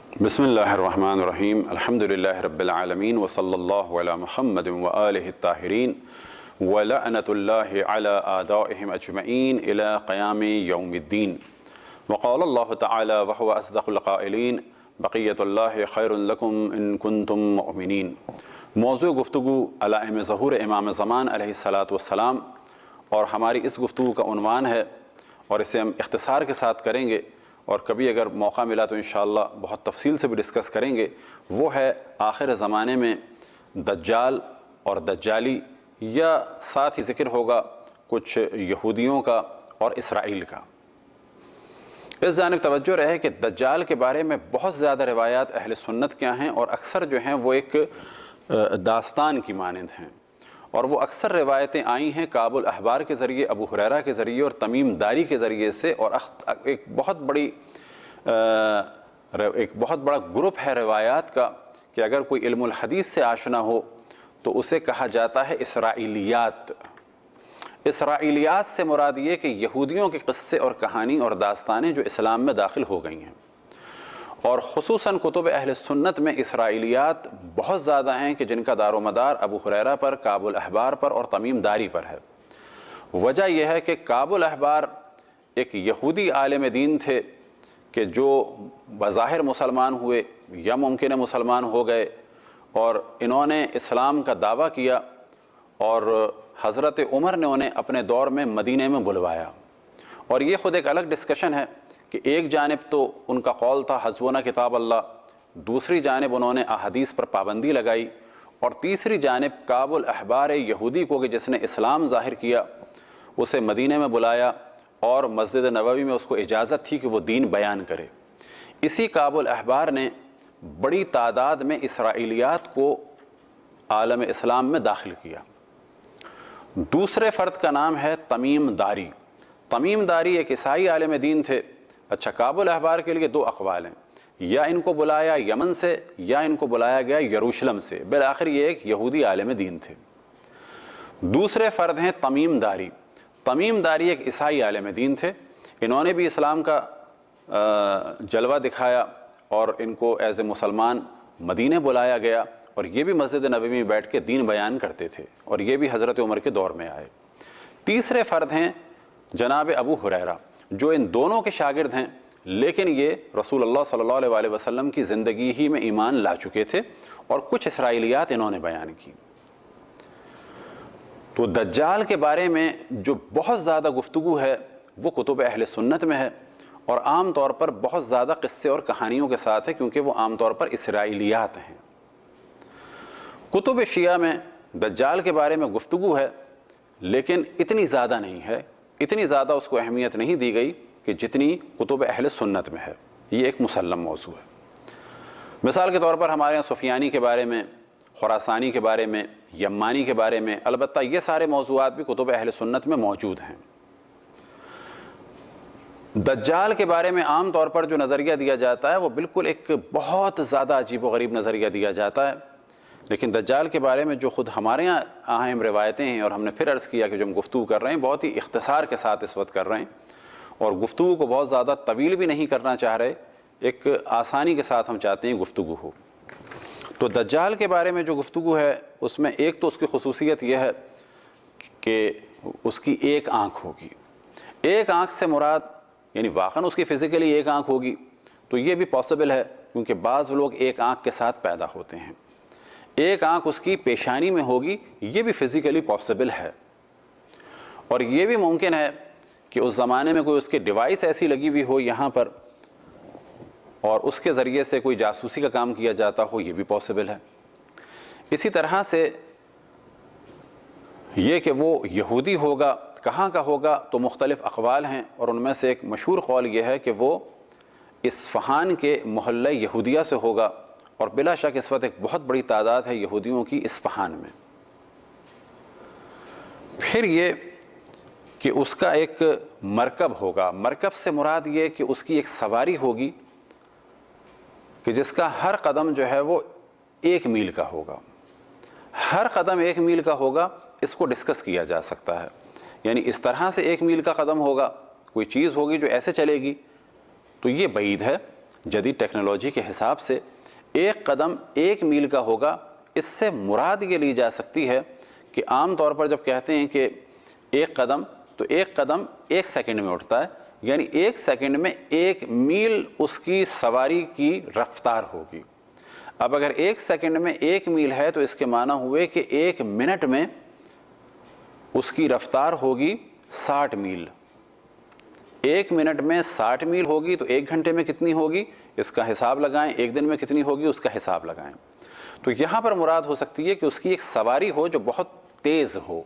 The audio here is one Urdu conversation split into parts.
بسم اللہ الرحمن الرحیم الحمدللہ رب العالمین وصلی اللہ علی محمد وآلہ الطاہرین ولعنۃ اللہ علی اعدائہم اجمعین الی قیام یوم الدین وقال اللہ تعالی وہو اصدق القائلین بقیت اللہ خیر لکم ان کنتم مؤمنین۔ موضوع گفتگو علائم ظہور امام زمان علیہ السلام اور ہماری اس گفتگو کا عنوان ہے، اور اسے ہم اختصار کے ساتھ کریں گے اور کبھی اگر موقع ملا تو انشاءاللہ بہت تفصیل سے بھی ڈسکس کریں گے، وہ ہے آخر زمانے میں دجال اور دجالی، یا ساتھ ہی ذکر ہوگا کچھ یہودیوں کا اور اسرائیل کا۔ اس جانب توجہ رہے کہ دجال کے بارے میں بہت زیادہ روایات اہل سنت کیا ہیں، اور اکثر جو ہیں وہ ایک داستان کی مانند ہیں، اور وہ اکثر روایتیں آئی ہیں کعب الاحبار کے ذریعے، ابو ہریرہ کے ذریعے اور تمیم داری کے ذریعے سے، اور ایک بہت بڑا گروپ ہے روایات کا کہ اگر کوئی علم الحدیث سے آشنا ہو تو اسے کہا جاتا ہے اسرائیلیات۔ اسرائیلیات سے مراد یہ کہ یہودیوں کے قصے اور کہانی اور داستانیں جو اسلام میں داخل ہو گئی ہیں، اور خصوصاً کتب اہل سنت میں اسرائیلیات بہت زیادہ ہیں کہ جن کا دار و مدار ابو ہریرہ پر، کعب الاحبار پر اور تمیم داری پر ہے۔ وجہ یہ ہے کہ کعب الاحبار ایک یہودی عالم دین تھے کہ جو بظاہر مسلمان ہوئے یا ممکن ہے مسلمان ہو گئے، اور انہوں نے اسلام کا دعویٰ کیا، اور حضرت عمر نے انہیں اپنے دور میں مدینہ میں بلوایا۔ اور یہ خود ایک الگ ڈسکشن ہے کہ ایک جانب تو ان کا قول تھا حسبنا کتاب اللہ، دوسری جانب انہوں نے احادیث پر پابندی لگائی، اور تیسری جانب کعب الاحبار یہودی کو کہ جس نے اسلام ظاہر کیا، اسے مدینہ میں بلایا اور مسجد نبوی میں اس کو اجازت تھی کہ وہ دین بیان کرے۔ اسی کعب الاحبار نے بڑی تعداد میں اسرائیلیات کو عالم اسلام میں داخل کیا۔ دوسرے فرد کا نام ہے تمیم داری۔ تمیم داری ایک عیسائی عالم دین تھے۔ اچھا، کعب الاحبار کے لیے دو اقوال ہیں، یا ان کو بلایا یمن سے یا ان کو بلایا گیا یروشلم سے، بالآخر یہ ایک یہودی عالم دین تھے۔ دوسرے فرد ہیں تمیم داری۔ تمیم داری ایک عیسائی عالم دین تھے، انہوں نے بھی اسلام کا جلوہ دکھایا اور ان کو ایز اے مسلمان مدینہ بلایا گیا، اور یہ بھی مسجد نبوی میں بیٹھ کے دین بیان کرتے تھے، اور یہ بھی حضرت عمر کے دور میں آئے۔ تیسرے فرد ہیں جناب ابو ہریرہ، جو ان دونوں کے شاگرد ہیں، لیکن یہ رسول اللہ صلی اللہ علیہ وسلم کی زندگی ہی میں ایمان لا چکے تھے، اور کچھ اسرائیلیات انہوں نے بیان کی۔ تو دجال کے بارے میں جو بہت زیادہ گفتگو ہے وہ کتب اہل سنت میں ہے، اور عام طور پر بہت زیادہ قصے اور کہانیوں کے ساتھ ہے، کیونکہ وہ عام طور پر اسرائیلیات ہیں۔ کتب شیعہ میں دجال کے بارے میں گفتگو ہے، لیکن اتنی زیادہ نہیں ہے، اتنی زیادہ اس کو اہمیت نہیں دی گئی کہ جتنی کتب اہل سنت میں ہے۔ یہ ایک مسلم موضوع ہے۔ مثال کے طور پر ہمارے یہاں سفیانی کے بارے میں، خراسانی کے بارے میں، یمانی کے بارے میں، البتہ یہ سارے موضوعات بھی کتب اہل سنت میں موجود ہیں۔ دجال کے بارے میں عام طور پر جو نظریہ دیا جاتا ہے وہ بالکل ایک بہت زیادہ عجیب و غریب نظریہ دیا جاتا ہے، لیکن دجال کے بارے میں جو خود ہمارے یہاں اہم روایتیں ہیں، اور ہم نے پھر عرض کیا کہ جو ہم گفتگو کر رہے ہیں بہت ہی اختصار کے ساتھ اس وقت کر رہے ہیں، اور گفتگو کو بہت زیادہ طویل بھی نہیں کرنا چاہ رہے، ایک آسانی کے ساتھ ہم چاہتے ہیں گفتگو ہو۔ تو دجال کے بارے میں جو گفتگو ہے اس میں ایک تو اس کی خصوصیت یہ ہے کہ اس کی ایک آنکھ ہوگی۔ ایک آنکھ سے مراد یعنی واقعاً اس کی فزیکلی ایک آنکھ ہوگی، تو یہ بھی پاسبل ہے، کیونکہ بعض لوگ ایک آنکھ کے ساتھ پیدا ہوتے ہیں۔ ایک آنکھ اس کی پیشانی میں ہوگی، یہ بھی فزیکلی پاسبل ہے، اور یہ بھی ممکن ہے کہ اس زمانے میں کوئی اس کے ڈیوائس ایسی لگی ہوئی ہو یہاں پر، اور اس کے ذریعے سے کوئی جاسوسی کا کام کیا جاتا ہو، یہ بھی پاسبل ہے۔ اسی طرح سے یہ کہ وہ یہودی ہوگا، کہاں کا ہوگا تو مختلف اقوال ہیں، اور ان میں سے ایک مشہور قول یہ ہے کہ وہ اصفہان کے محلہ یہودیہ سے ہوگا، اور بلا شک اس وقت ایک بہت بڑی تعداد ہے یہودیوں کی اصفہان میں۔ پھر یہ کہ اس کا ایک مرکب ہوگا، مرکب سے مراد یہ کہ اس کی ایک سواری ہوگی کہ جس کا ہر قدم جو ہے وہ 1 میل کا ہوگا۔ ہر قدم 1 میل کا ہوگا، اس کو ڈسکس کیا جا سکتا ہے، یعنی اس طرح سے 1 میل کا قدم ہوگا، کوئی چیز ہوگی جو ایسے چلے گی، تو یہ بعید ہے، جدید ٹیکنالوجی کے حساب سے 1 قدم 1 میل کا ہوگا۔ اس سے مراد یہ لی جا سکتی ہے کہ عام طور پر جب کہتے ہیں کہ 1 قدم، تو 1 قدم 1 سیکنڈ میں اٹھتا ہے، یعنی 1 سیکنڈ میں 1 میل اس کی سواری کی رفتار ہوگی۔ اب اگر 1 سیکنڈ میں 1 میل ہے تو اس کے معنی ہوئے کہ 1 منٹ میں اس کی رفتار ہوگی 60 میل۔ 1 منٹ میں 60 میل ہوگی تو 1 گھنٹے میں کتنی ہوگی اس کا حساب لگائیں، 1 دن میں کتنی ہوگی اس کا حساب لگائیں۔ تو یہاں پر مراد ہو سکتی ہے کہ اس کی ایک سواری ہو جو بہت تیز ہو۔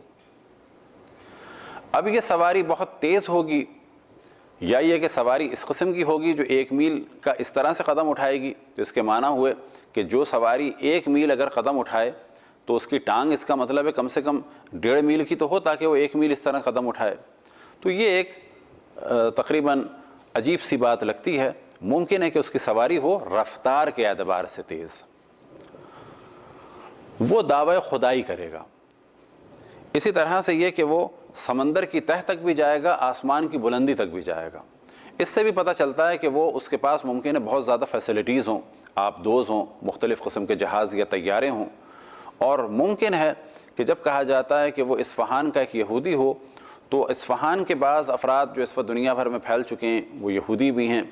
اب یہ سواری بہت تیز ہوگی یا یہ کہ سواری اس قسم کی ہوگی جو 1 میل کا اس طرح سے قدم اٹھائے گی، تو اس کے معنی ہوئے کہ جو سواری 1 میل اگر قدم اٹھائے تو اس کی ٹانگ، اس کا مطلب ہے کم سے کم 1.5 میل کی تو ہو تاکہ وہ 1 میل اس طرح قدم اٹھائے۔ تو یہ ایک تقریباً عجیب سی بات لگتی ہے۔ ممکن ہے کہ اس کی سواری ہو رفتار کے اعتبار سے تیز، وہ دعوی خدائی کرے گا۔ اسی طرح سے یہ کہ وہ سمندر کی تہ تک بھی جائے گا، آسمان کی بلندی تک بھی جائے گا۔ اس سے بھی پتہ چلتا ہے کہ وہ اس کے پاس ممکن ہے بہت زیادہ فیسلٹیز ہوں، آبدوز ہوں، مختلف قسم کے جہاز یا طیارے ہوں، اور ممکن ہے کہ جب کہا جاتا ہے کہ وہ اصفہان کا ایک یہودی ہو تو اصفہان کے بعض افراد جو اس وقت دنیا بھر میں پھیل چکے ہیں وہ یہودی بھی ہیں،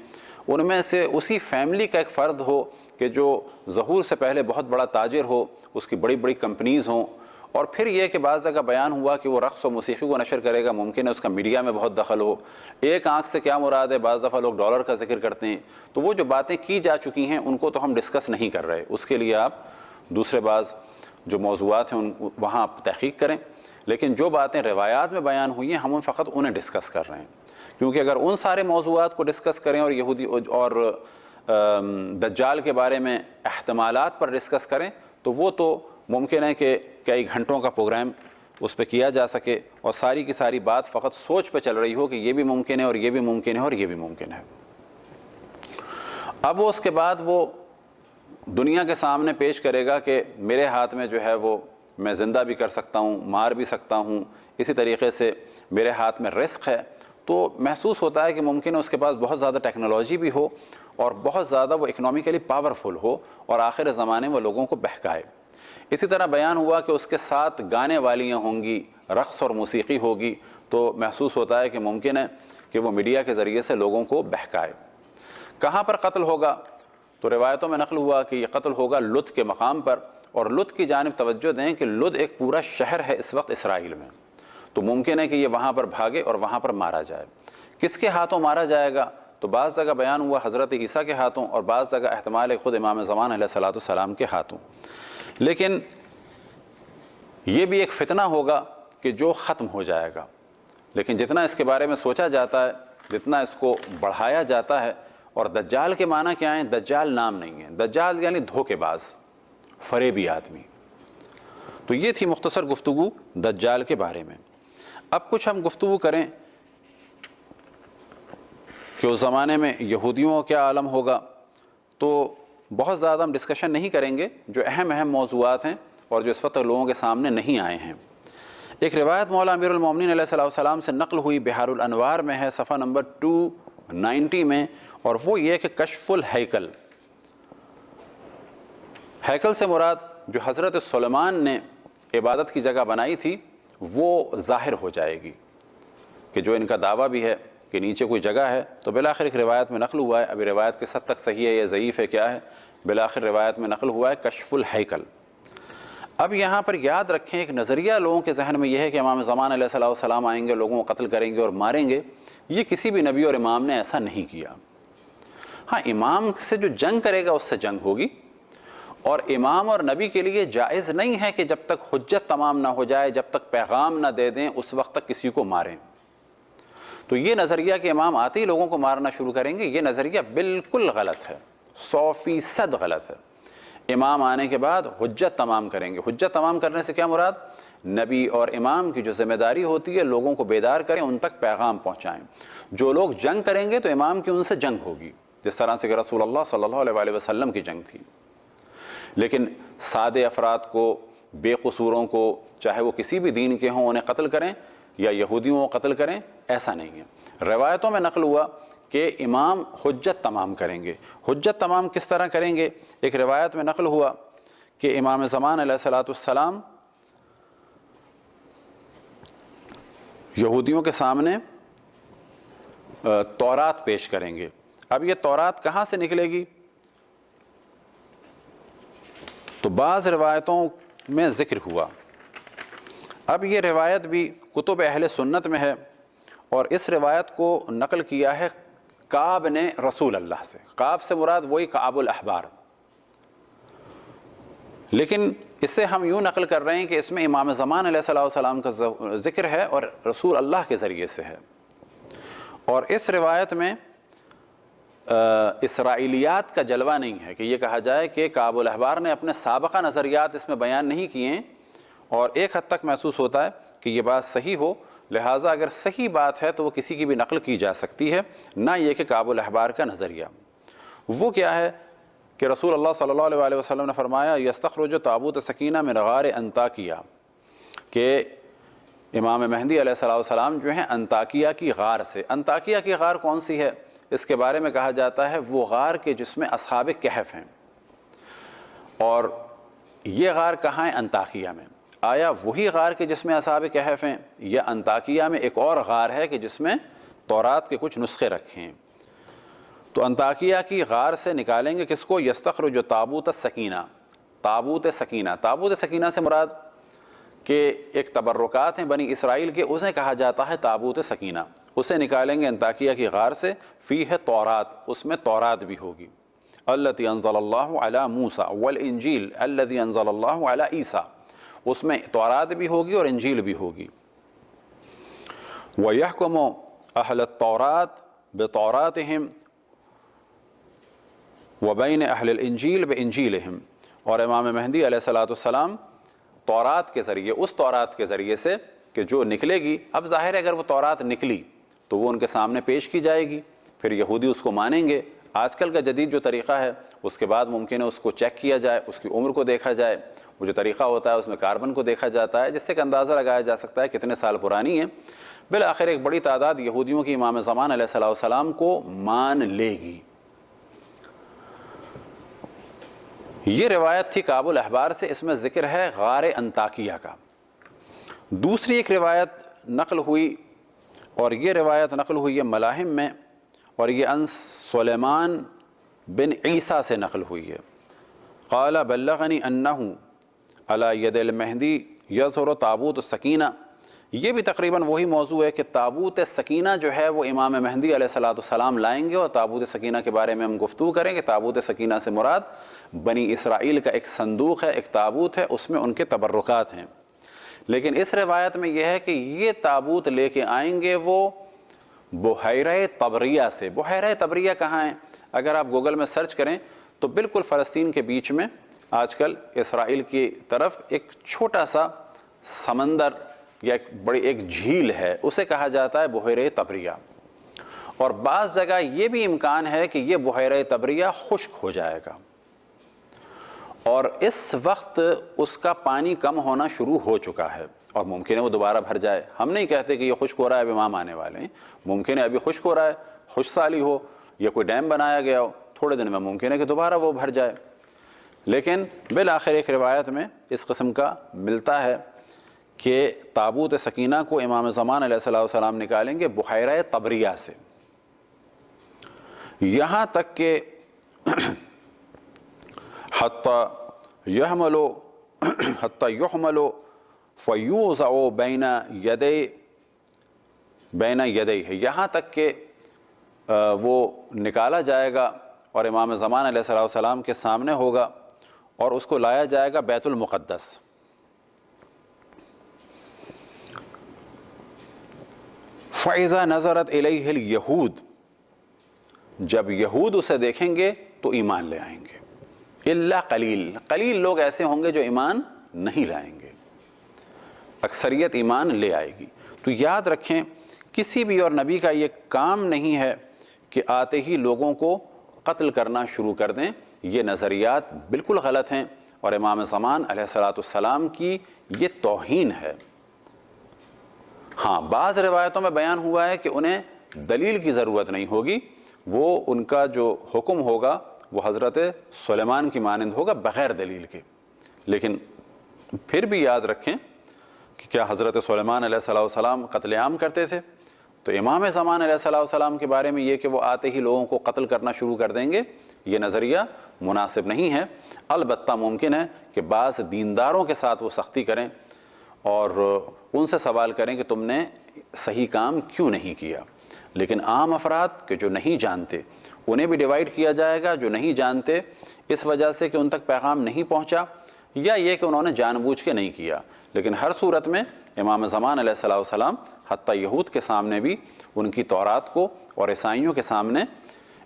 ان میں سے اسی فیملی کا ایک فرد ہو کہ جو ظہور سے پہلے بہت بڑا تاجر ہو، اس کی بڑی بڑی کمپنیز ہوں، اور پھر یہ کہ بعض جگہ بیان ہوا کہ وہ رقص و موسیقی کو نشر کرے گا، ممکن ہے اس کا میڈیا میں بہت دخل ہو۔ ایک آنکھ سے کیا مراد ہے، بعض دفعہ لوگ ڈالر کا ذکر کرتے ہیں، تو وہ جو باتیں کی جا چکی ہیں ان کو تو ہم ڈسکس نہیں کر رہے، اس کے لیے آپ دوسرے بعض جو موضوعات ہیں وہاں آپ تحقیق کریں، لیکن جو باتیں روایات میں بیان ہوئی ہیں ہم فقط انہیں ڈسکس کر رہے ہیں، کیونکہ اگر ان سارے موضوعات کو ڈسکس کریں اور یہودی اور دجال کے بارے میں احتمالات پر ڈسکس کریں تو وہ تو ممکن ہے کہ کئی گھنٹوں کا پروگرام اس پہ کیا جا سکے اور ساری کی ساری بات فقط سوچ پہ چل رہی ہو کہ یہ بھی ممکن ہے اور یہ بھی ممکن ہے اور یہ بھی ممکن ہے۔ اب وہ اس کے بعد وہ دنیا کے سامنے پیش کرے گا کہ میرے ہاتھ میں جو ہے وہ میں زندہ بھی کر سکتا ہوں، مار بھی سکتا ہوں، اسی طریقے سے میرے ہاتھ میں رزق ہے۔ تو محسوس ہوتا ہے کہ ممکن ہے اس کے پاس بہت زیادہ ٹیکنالوجی بھی ہو اور بہت زیادہ وہ اکنامیکلی پاورفل ہو اور آخر زمانے میں لوگوں کو بہکائے۔ اسی طرح بیان ہوا کہ اس کے ساتھ گانے والیاں ہوں گی، رقص اور موسیقی ہوگی، تو محسوس ہوتا ہے کہ ممکن ہے کہ وہ میڈیا کے ذریعے سے لوگوں کو بہکائے۔ کہاں پر قتل ہوگا؟ تو روایتوں میں نقل ہوا کہ یہ قتل ہوگا لد کے مقام پر، اور لد کی جانب توجہ دیں کہ لد ایک پورا شہر ہے اس وقت اسرائیل میں، تو ممکن ہے کہ یہ وہاں پر بھاگے اور وہاں پر مارا جائے۔ کس کے ہاتھوں مارا جائے گا؟ تو بعض جگہ بیان ہوا حضرت عیسیٰ کے ہاتھوں، اور بعض جگہ احتمال ہے خود امام زمان علیہ السلام کے ہاتھوں۔ لیکن یہ بھی ایک فتنہ ہوگا کہ جو ختم ہو جائے گا، لیکن جتنا اس کے بارے میں سوچا جاتا ہے، جتنا اس کو بڑھایا جاتا ہے، اور دجال کے معنی کیا ہیں؟ دجال نام نہیں ہے، دجال یعنی دھوکے باز، فریبی آدمی۔ تو یہ تھی مختصر گفتگو دجال کے بارے میں۔ اب کچھ ہم گفتگو کریں کہ اس زمانے میں یہودیوں کا کیا عالم ہوگا۔ تو بہت زیادہ ہم ڈسکشن نہیں کریں گے، جو اہم موضوعات ہیں اور جو اس وقت لوگوں کے سامنے نہیں آئے ہیں۔ ایک روایت مولا امیر المومنین علیہ السلام سے نقل ہوئی، بحار الانوار میں ہے، صفحہ نمبر 290 میں، اور وہ یہ کہ کشف الہیکل، ہیکل سے مراد جو حضرت سلیمان نے عبادت کی جگہ بنائی تھی وہ ظاہر ہو جائے گی، کہ جو ان کا دعویٰ بھی ہے کہ نیچے کوئی جگہ ہے، تو بالآخر ایک روایت میں نقل ہوا ہے، ابھی روایت کس حد تک صحیح ہے یا ضعیف ہے کیا ہے، بالآخر روایت میں نقل ہوا ہے کشف الہیکل۔ اب یہاں پر یاد رکھیں، ایک نظریہ لوگوں کے ذہن میں یہ ہے کہ امام زمان علیہ السلام آئیں گے، لوگوں کو قتل کریں گے اور ماریں گے۔ یہ کسی بھی نبی اور امام نے ایسا نہیں کیا۔ ہاں، امام سے جو جنگ کرے گا اس سے جنگ ہوگی، اور امام اور نبی کے لیے جائز نہیں ہے کہ جب تک حجت تمام نہ ہو جائے، جب تک پیغام نہ دے دیں، اس وقت تک کسی کو ماریں۔ تو یہ نظریہ کہ امام آتے ہی لوگوں کو مارنا شروع کریں گے، یہ نظریہ بالکل غلط ہے، 100% غلط ہے۔ امام آنے کے بعد حجت تمام کریں گے۔ حجت تمام کرنے سے کیا مراد؟ نبی اور امام کی جو ذمہ داری ہوتی ہے لوگوں کو بیدار کریں، ان تک پیغام پہنچائیں۔ جو لوگ جنگ کریں گے تو امام کی ان سے جنگ ہوگی، جس طرح سے کہ رسول اللہ صلی اللہ علیہ وسلم کی جنگ تھی۔ لیکن سادے افراد کو، بے قصوروں کو، چاہے وہ کسی بھی دین کے ہوں، انہیں قتل کریں یا یہودیوں کو قتل کریں، ایسا نہیں ہے۔ روایتوں میں نقل ہوا کہ امام حجت تمام کریں گے۔ حجت تمام کس طرح کریں گے؟ ایک روایت میں نقل ہوا کہ امام زمان علیہ السلام یہودیوں کے سامنے تورات پیش کریں گے۔ اب یہ تورات کہاں سے نکلے گی؟ تو بعض روایتوں میں ذکر ہوا۔ اب یہ روایت بھی کتب اہل سنت میں ہے، اور اس روایت کو نقل کیا ہے کعب نے رسول اللہ سے۔ کعب سے مراد وہی کعب الاحبار، لیکن اس سے ہم یوں نقل کر رہے ہیں کہ اس میں امام زمان علیہ السلام کا ذکر ہے اور رسول اللہ کے ذریعے سے ہے۔ اور اس روایت میں اسرائیلیات کا جلوہ نہیں ہے کہ یہ کہا جائے کہ کعب الاحبار نے اپنے سابقہ نظریات اس میں بیان نہیں کیے، اور ایک حد تک محسوس ہوتا ہے کہ یہ بات صحیح ہو، لہٰذا اگر صحیح بات ہے تو وہ کسی کی بھی نقل کی جا سکتی ہے، نہ یہ کہ کعب الاحبار کا نظریہ۔ وہ کیا ہے کہ رسول اللہ صلی اللہ علیہ وسلم نے فرمایا یستخرج تابوت سکینہ من غار انطاکیہ، کہ امام مہدی علیہ السلام جو ہیں انطاکیہ کی غار سے۔ انطاکیہ کی غار کون سی ہے؟ اس کے بارے میں کہا جاتا ہے وہ غار کے جس میں اصحاب کہف ہیں، اور یہ غار کہاں ہے؟ انطاکیہ میں۔ آیا وہی غار کے جس میں اصحاب کہف ہیں، یا انطاکیہ میں ایک اور غار ہے کہ جس میں تورات کے کچھ نسخے رکھے ہیں؟ تو انطاکیہ کی غار سے نکالیں گے کس کو؟ یستخرج تابوت السکینہ، تابوت سکینہ۔ تابوت سکینہ سے مراد کہ ایک تبرکات ہیں بنی اسرائیل کے، اسے کہا جاتا ہے تابوت سکینہ۔ اسے نکالیں گے انطاکیہ کی غار سے، فیہ تورات، اس میں تورات بھی ہوگی، التی انزل اللہ علی موسیٰ والانجیل الذی انزل اللہ علی عیسیٰ، اس میں تورات بھی ہوگی اور انجیل بھی ہوگی۔ وَيَحْكُمُ أَهْلَ التَّوْرَاتِ بِتَوْرَاتِهِمْ وَبَيْنَ أَهْلِ الْإِنجِيلِ بِإِنجِيلِهِمْ، اور امام مہدی علیہ السلام تورات کے ذریعے، اس تورات کے ذریعے سے کہ جو نکلے گی، اب ظاہر ہے اگر وہ تورات نکلی تو وہ ان کے سامنے پیش کی جائے گی، پھر یہودی اس کو مانیں گے۔ آج کل کا جدید جو طریقہ ہے، اس کے بعد ممکن ہے اس کو چیک کیا جائے، اس کی عمر کو دیکھا جائے، وہ جو طریقہ ہوتا ہے اس میں کاربن کو دیکھا جاتا ہے، جس سے کہ اندازہ لگایا جا سکتا ہے کتنے سال پرانی ہے۔ بالآخر ایک بڑی تعداد یہودیوں کی امام زمان علیہ السلام کو مان لے گی۔ یہ روایت تھی کعب الاحبار سے، اس میں ذکر ہے غار انطاکیہ کا۔ دوسری ایک روایت نقل ہوئی، اور یہ روایت نقل ہوئی ہے ملاحم میں، اور یہ ان سلیمان بن عیسیٰ سے نقل ہوئی ہے۔ قال بلغنی انہ علی ید المہدی یظہر تابوت السکینہ، یہ بھی تقریباً وہی موضوع ہے کہ تابوت سکینہ جو ہے وہ امام مہدی علیہ السلام لائیں گے، اور تابوت سکینہ کے بارے میں ہم گفتگو کریں کہ تابوت سکینہ سے مراد بنی اسرائیل کا ایک صندوق ہے، ایک تابوت ہے، اس میں ان کے تبرکات ہیں۔ لیکن اس روایت میں یہ ہے کہ یہ تابوت لے کے آئیں گے وہ بحیرہ طبریہ سے۔ بحیرہ طبریہ کہاں ہے؟ اگر آپ گوگل میں سرچ کریں تو بالکل فلسطین کے بیچ میں آج کل اسرائیل کی طرف ایک چھوٹا سا سمندر یا ایک جھیل ہے، اسے کہا جاتا ہے بحیرہ طبریہ۔ اور بعض جگہ یہ بھی امکان ہے کہ یہ بحیرہ طبریہ خشک ہو جائے گا، اور اس وقت اس کا پانی کم ہونا شروع ہو چکا ہے، اور ممکن ہے وہ دوبارہ بھر جائے۔ ہم نہیں کہتے کہ یہ خشک ہو رہا ہے اب امام آنے والے ہیں، ممکن ہے ابھی خشک ہو رہا ہے، خشک سالی ہو، یا کوئی ڈیم بنایا گیا ہو، تھوڑے دن میں ممکن ہے کہ دوبارہ وہ بھر جائے۔ لیکن بالآخر ایک روایت میں اس قسم کا ملتا ہے کہ تابوت سکینہ کو امام زمان علیہ السلام نکالیں گے بحیرہ طبریہ سے، یہاں تک کہ حتی یحمل فیوضع بین یدیہ، یہاں تک کہ وہ نکالا جائے گا اور امام زمان علیہ السلام کے سامنے ہوگا، اور اس کو لایا جائے گا بیت المقدس۔ فَإِذَا نَظَرَتْ إِلَيْهِ الْيَهُودُ، جب یہود اسے دیکھیں گے تو ایمان لے آئیں گے۔ الا قلیل لوگ ایسے ہوں گے جو ایمان نہیں لائیں گے، اکثریت ایمان لے آئے گی۔ تو یاد رکھیں کسی بھی اور نبی کا یہ کام نہیں ہے کہ آتے ہی لوگوں کو قتل کرنا شروع کر دیں، یہ نظریات بالکل غلط ہیں، اور امام زمان علیہ السلام کی یہ توہین ہے۔ ہاں بعض روایتوں میں بیان ہوا ہے کہ انہیں دلیل کی ضرورت نہیں ہوگی، وہ ان کا جو حکم ہوگا وہ حضرت سلیمان کی مانند ہوگا بغیر دلیل کے۔ لیکن پھر بھی یاد رکھیں کہ کیا حضرت سلیمان علیہ السلام قتل عام کرتے تھے؟ تو امام زمان علیہ السلام کے بارے میں یہ کہ وہ آتے ہی لوگوں کو قتل کرنا شروع کر دیں گے، یہ نظریہ مناسب نہیں ہے۔ البتہ ممکن ہے کہ بعض دینداروں کے ساتھ وہ سختی کریں اور ان سے سوال کریں کہ تم نے صحیح کام کیوں نہیں کیا، لیکن عام افراد کہ جو نہیں جانتے انہیں بھی ڈیوائیڈ کیا جائے گا، جو نہیں جانتے اس وجہ سے کہ ان تک پیغام نہیں پہنچا یا یہ کہ انہوں نے جان بوجھ کے نہیں کیا۔ لیکن ہر صورت میں امام زمان علیہ السلام حتیٰ یہود کے سامنے بھی ان کی تورات کو اور عیسائیوں کے سامنے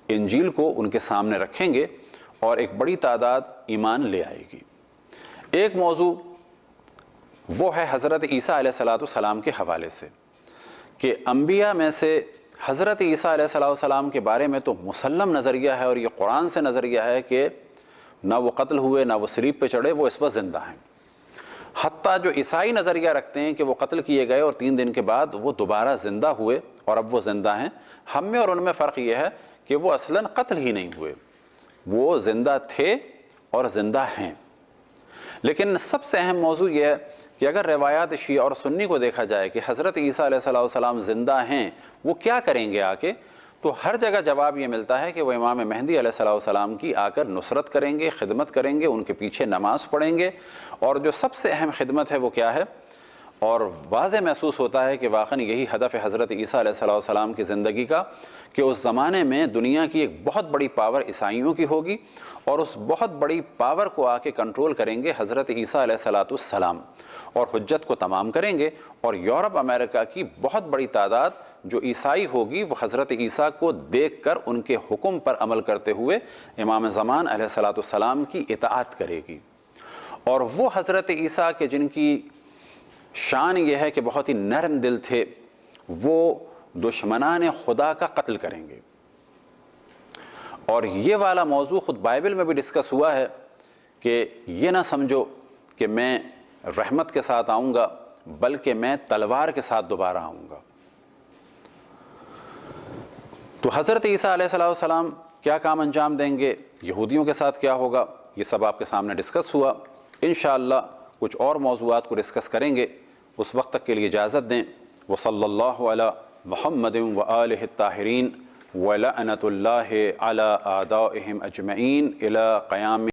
انجیل کو ان کے سامنے رکھیں گے اور ایک بڑی تعداد ایمان لے آئے گی۔ ایک موضوع وہ ہے حضرت عیسیٰ علیہ السلام کے حوالے سے کہ انبیاء میں سے حضرت عیسیٰ علیہ السلام کے بارے میں تو مسلم نظریہ ہے اور یہ قرآن سے نظریہ ہے کہ نہ وہ قتل ہوئے، نہ وہ صلیب پہ چڑھے، وہ اس وقت زندہ ہیں۔ حتیٰ جو عیسائی نظریہ رکھتے ہیں کہ وہ قتل کیے گئے اور 3 دن کے بعد وہ دوبارہ زندہ ہوئے اور اب وہ زندہ ہیں، ہم میں اور ان میں فرق یہ ہے کہ وہ اصلاً قتل ہی نہیں ہوئے، وہ زندہ تھے اور زندہ ہیں۔ لیکن سب سے اہم موضوع یہ ہے کہ اگر روایات شیعہ اور سنی کو دیکھا جائے کہ حضرت عیسیٰ علیہ السلام زندہ ہیں، وہ کیا کریں گے آ کے، تو ہر جگہ جواب یہ ملتا ہے کہ وہ امام مہدی علیہ السلام کی آ کر نصرت کریں گے، خدمت کریں گے، ان کے پیچھے نماز پڑھیں گے، اور جو سب سے اہم خدمت ہے وہ کیا ہے، اور واضح محسوس ہوتا ہے کہ واقعاً یہی ہدف ہے حضرت عیسیٰ علیہ السلام کی زندگی کا کہ اس زمانے میں دنیا کی ایک بہت بڑی پاور عیسائیوں کی ہوگی اور اس بہت بڑی پاور کو آ کے کنٹرول کریں گے حضرت عیسیٰ علیہ السلام اور حجت کو تمام کریں گے، اور یورپ امریکہ کی بہت بڑی تعداد جو عیسائی ہوگی وہ حضرت عیسیٰ کو دیکھ کر ان کے حکم پر عمل کرتے ہوئے امام زمان علیہ السلام کی اطاعت کرے گی۔ اور وہ حضرت عیسیٰ کے جن کی شان یہ ہے کہ بہت ہی نرم دل تھے، وہ دشمنان خدا کا قتل کریں گے۔ اور یہ والا موضوع خود بائبل میں بھی ڈسکس ہوا ہے کہ یہ نہ سمجھو کہ میں رحمت کے ساتھ آؤں گا بلکہ میں تلوار کے ساتھ دوبارہ آؤں گا۔ تو حضرت عیسیٰ علیہ السلام کیا کام انجام دیں گے، یہودیوں کے ساتھ کیا ہوگا، یہ سب آپ کے سامنے ڈسکس ہوا۔ انشاءاللہ کچھ اور موضوعات کو ڈسکس کریں گے، اس وقت تک کے لیے اجازت دیں۔ وصلی اللہ علی محمد وآلہ الطاہرین ولعنۃ اللہ علی اعدائہم اجمعین الی قیام